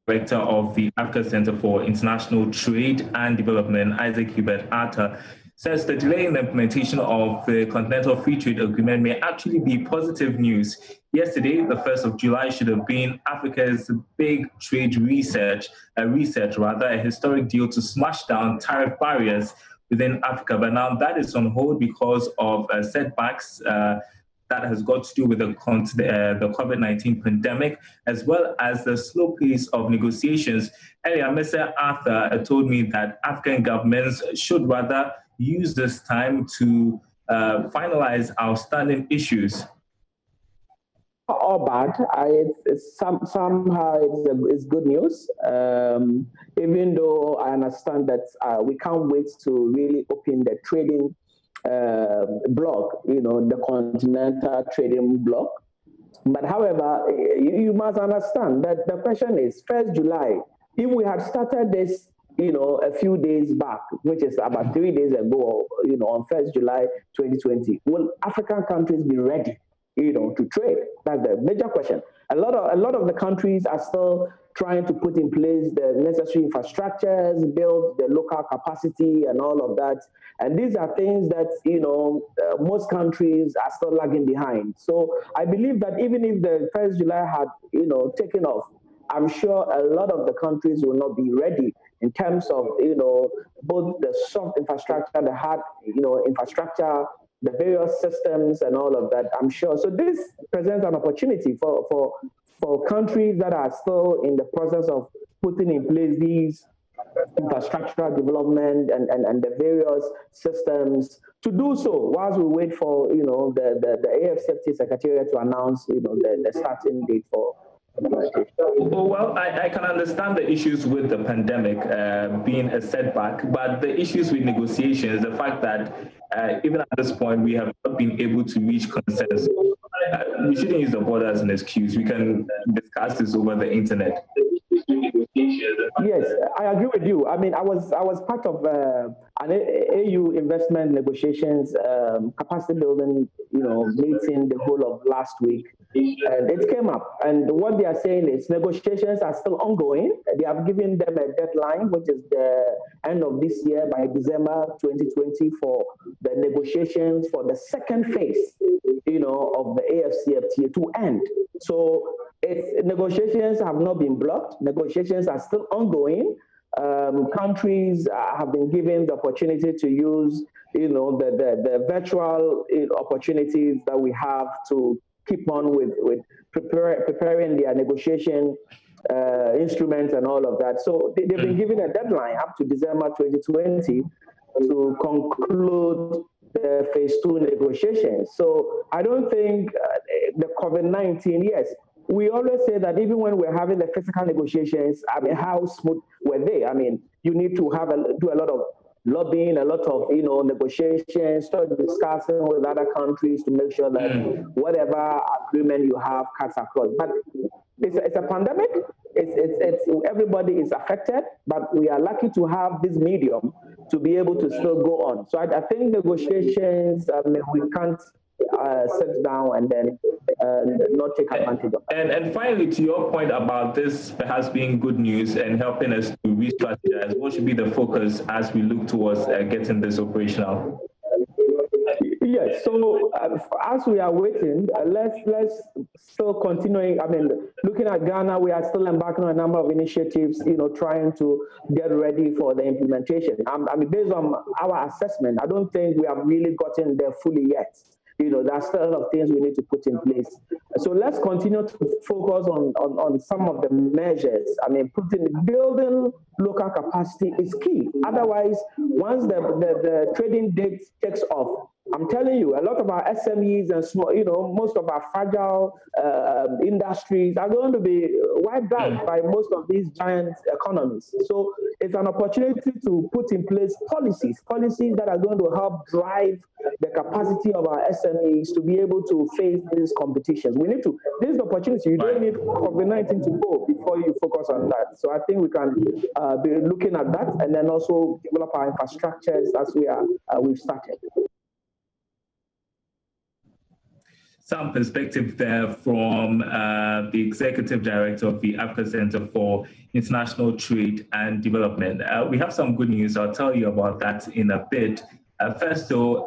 Director of the Africa Center for International Trade and Development, Isaac Hubert Arthur, says the delay in the implementation of the Continental Free Trade Agreement may actually be positive news. Yesterday, the 1st of July, should have been Africa's big trade reset, a historic deal to smash down tariff barriers within Africa. But now that is on hold because of setbacks that has got to do with the COVID-19 pandemic, as well as the slow pace of negotiations. Earlier, Mr. Arthur told me that African governments should rather use this time to finalize outstanding issues. Or bad, somehow it's good news. Even though I understand that we can't wait to really open the trading block, the Continental Trading Block. But however, you must understand that the question is, 1st July, if we had started this, a few days back, which is about 3 days ago, on 1st July 2020, will African countries be ready, to trade? That's the major question. A lot of the countries are still trying to put in place the necessary infrastructures, build the local capacity and all of that. And these are things that, most countries are still lagging behind. So I believe that even if the 1st July had, taken off, I'm sure a lot of the countries will not be ready in terms of, both the soft infrastructure, the hard, infrastructure, the various systems and all of that, I'm sure. So this presents an opportunity for countries that are still in the process of putting in place these infrastructural development and the various systems to do so whilst we wait for, the AFCFTA Secretariat to announce, the starting date for. Well, I can understand the issues with the pandemic being a setback, but the issues with negotiations, the fact that even at this point we have not been able to reach consensus, we shouldn't use the border as an excuse. We can discuss this over the internet. Yes, I agree with you. I mean, I was part of an AU investment negotiations capacity building, meeting the whole of last week. And it came up, and what they are saying is negotiations are still ongoing. They have given them a deadline, which is the end of this year, by December 2020, for the negotiations for the second phase, of the AFCFTA to end. So negotiations have not been blocked. Negotiations are still ongoing. Countries have been given the opportunity to use, the virtual opportunities that we have to keep on with preparing their negotiation instruments and all of that. So they've been given a deadline up to December 2020 to conclude the phase 2 negotiations. So I don't think the COVID-19, yes, we always say that even when we're having the physical negotiations, I mean, how smooth were they? I mean, you need to do a lot of lobbying, a lot of negotiations, start discussing with other countries to make sure that whatever agreement you have cuts across. But it's a pandemic. It's everybody is affected, but we are lucky to have this medium to be able to still go on. So I think negotiations, we can't sit down and then not take advantage of it. And finally, to your point about this perhaps being good news and helping us to re-strategize, what should be the focus as we look towards getting this operational? Yes, so as we are waiting, let's still continuing. I mean, looking at Ghana, we are still embarking on a number of initiatives, trying to get ready for the implementation. I mean, based on our assessment, I don't think we have really gotten there fully yet. There's still a lot of things we need to put in place. So let's continue to focus on some of the measures. I mean, building local capacity is key. Otherwise, once the trading date takes off, I'm telling you, a lot of our SMEs and small, most of our fragile industries are going to be wiped out by most of these giant economies. So it's an opportunity to put in place policies that are going to help drive the capacity of our SMEs to be able to face these competitions. This is the opportunity. You don't need COVID-19 to go before you focus on that. So I think we can be looking at that and then also develop our infrastructures as we've started. some perspective there from the Executive Director of the Africa Center for International Trade and Development. We have some good news. I'll tell you about that in a bit. First, though,